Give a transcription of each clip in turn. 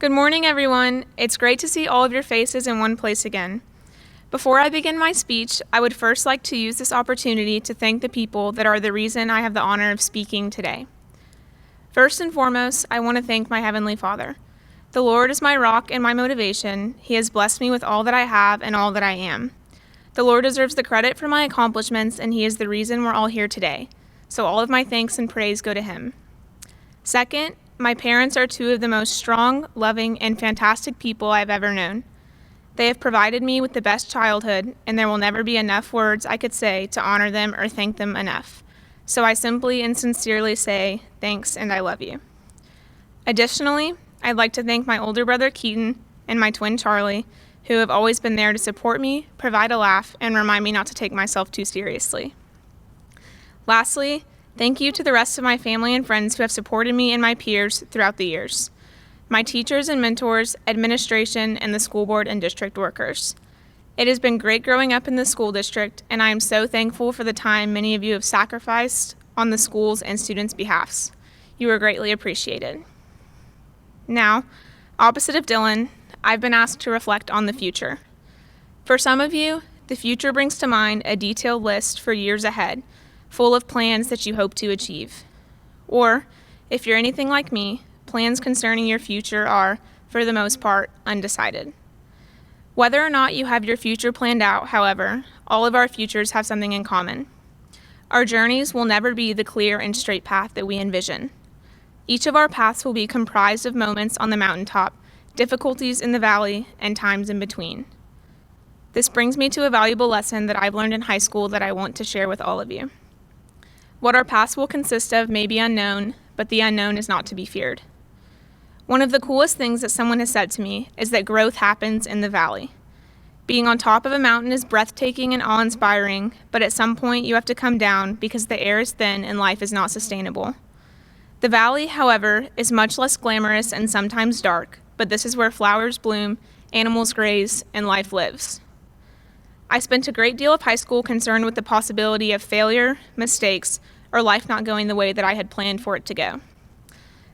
Good morning, everyone. It's great to see all of your faces in one place again. Before I begin my speech, I would first like to use this opportunity to thank the people that are the reason I have the honor of speaking today. First and foremost, I want to thank my Heavenly Father. The Lord is my rock and my motivation. He has blessed me with all that I have and all that I am. The Lord deserves the credit for my accomplishments, and He is the reason we're all here today. So all of my thanks and praise go to Him. Second, my parents are two of the most strong, loving, and fantastic people I've ever known. They have provided me with the best childhood, and there will never be enough words I could say to honor them or thank them enough. So I simply and sincerely say thanks and I love you. Additionally, I'd like to thank my older brother Keaton and my twin Charlie, who have always been there to support me, provide a laugh, and remind me not to take myself too seriously. Lastly, thank you to the rest of my family and friends who have supported me and my peers throughout the years. My teachers and mentors, administration, and the school board and district workers. It has been great growing up in the school district, and I am so thankful for the time many of you have sacrificed on the school's and students' behalfs. You are greatly appreciated. Now, opposite of Dylan, I've been asked to reflect on the future. For some of you, the future brings to mind a detailed list for years ahead, full of plans that you hope to achieve. Or, if you're anything like me, plans concerning your future are, for the most part, undecided. Whether or not you have your future planned out, however, all of our futures have something in common. Our journeys will never be the clear and straight path that we envision. Each of our paths will be comprised of moments on the mountaintop, difficulties in the valley, and times in between. This brings me to a valuable lesson that I've learned in high school that I want to share with all of you. What our paths will consist of may be unknown, but the unknown is not to be feared. One of the coolest things that someone has said to me is that growth happens in the valley. Being on top of a mountain is breathtaking and awe-inspiring, but at some point you have to come down because the air is thin and life is not sustainable. The valley, however, is much less glamorous and sometimes dark, but this is where flowers bloom, animals graze, and life lives. I spent a great deal of high school concerned with the possibility of failure, mistakes, or life not going the way that I had planned for it to go.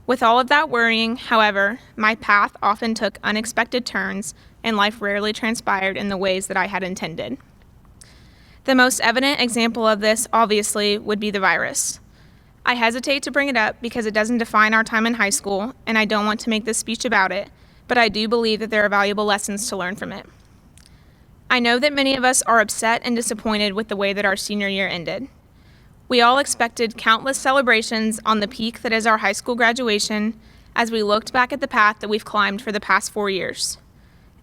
With all of that worrying, however, my path often took unexpected turns, and life rarely transpired in the ways that I had intended. The most evident example of this, obviously, would be the virus. I hesitate to bring it up because it doesn't define our time in high school, and I don't want to make this speech about it, but I do believe that there are valuable lessons to learn from it. I know that many of us are upset and disappointed with the way that our senior year ended. We all expected countless celebrations on the peak that is our high school graduation as we looked back at the path that we've climbed for the past 4 years.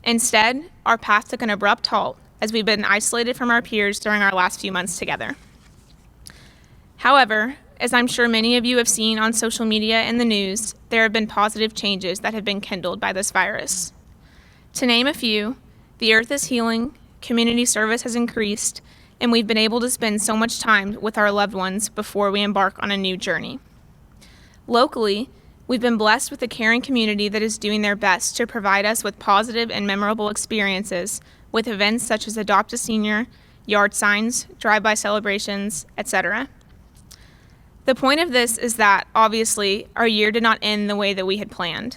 Instead, our path took an abrupt halt as we've been isolated from our peers during our last few months together. However, as I'm sure many of you have seen on social media and the news, there have been positive changes that have been kindled by this virus. To name a few, the earth is healing, community service has increased, and we've been able to spend so much time with our loved ones before we embark on a new journey. Locally, we've been blessed with a caring community that is doing their best to provide us with positive and memorable experiences with events such as Adopt a Senior, yard signs, drive-by celebrations, etc. The point of this is that, obviously, our year did not end the way that we had planned.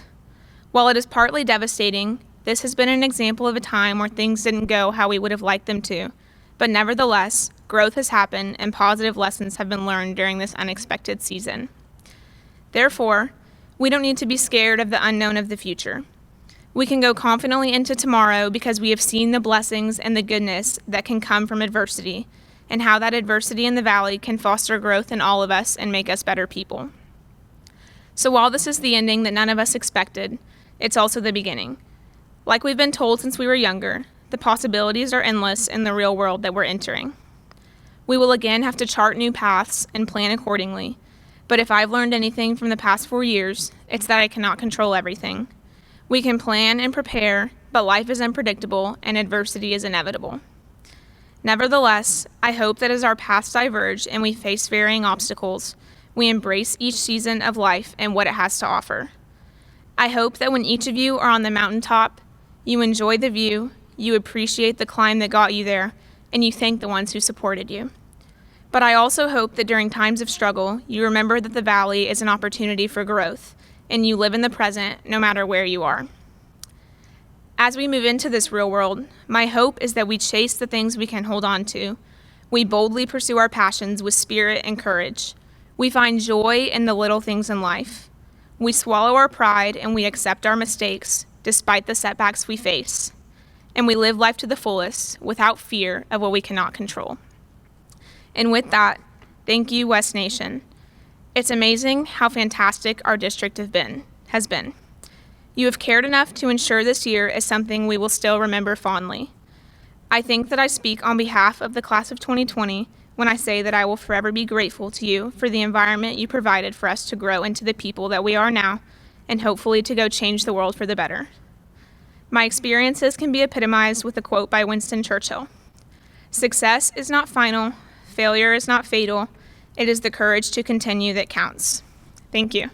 While it is partly devastating, this has been an example of a time where things didn't go how we would have liked them to, but nevertheless, growth has happened and positive lessons have been learned during this unexpected season. Therefore, we don't need to be scared of the unknown of the future. We can go confidently into tomorrow because we have seen the blessings and the goodness that can come from adversity, and how that adversity in the valley can foster growth in all of us and make us better people. So while this is the ending that none of us expected, it's also the beginning. Like we've been told since we were younger, the possibilities are endless in the real world that we're entering. We will again have to chart new paths and plan accordingly, but if I've learned anything from the past 4 years, it's that I cannot control everything. We can plan and prepare, but life is unpredictable and adversity is inevitable. Nevertheless, I hope that as our paths diverge and we face varying obstacles, we embrace each season of life and what it has to offer. I hope that when each of you are on the mountaintop, you enjoy the view, you appreciate the climb that got you there, and you thank the ones who supported you. But I also hope that during times of struggle, you remember that the valley is an opportunity for growth, and you live in the present no matter where you are. As we move into this real world, my hope is that we chase the things we can hold on to. We boldly pursue our passions with spirit and courage. We find joy in the little things in life. We swallow our pride and we accept our mistakes despite the setbacks we face. And we live life to the fullest without fear of what we cannot control. And with that, thank you, West Nation. It's amazing how fantastic our district has been. You have cared enough to ensure this year is something we will still remember fondly. I think that I speak on behalf of the class of 2020 when I say that I will forever be grateful to you for the environment you provided for us to grow into the people that we are now, and hopefully to go change the world for the better. My experiences can be epitomized with a quote by Winston Churchill. "Success is not final, failure is not fatal, it is the courage to continue that counts." Thank you.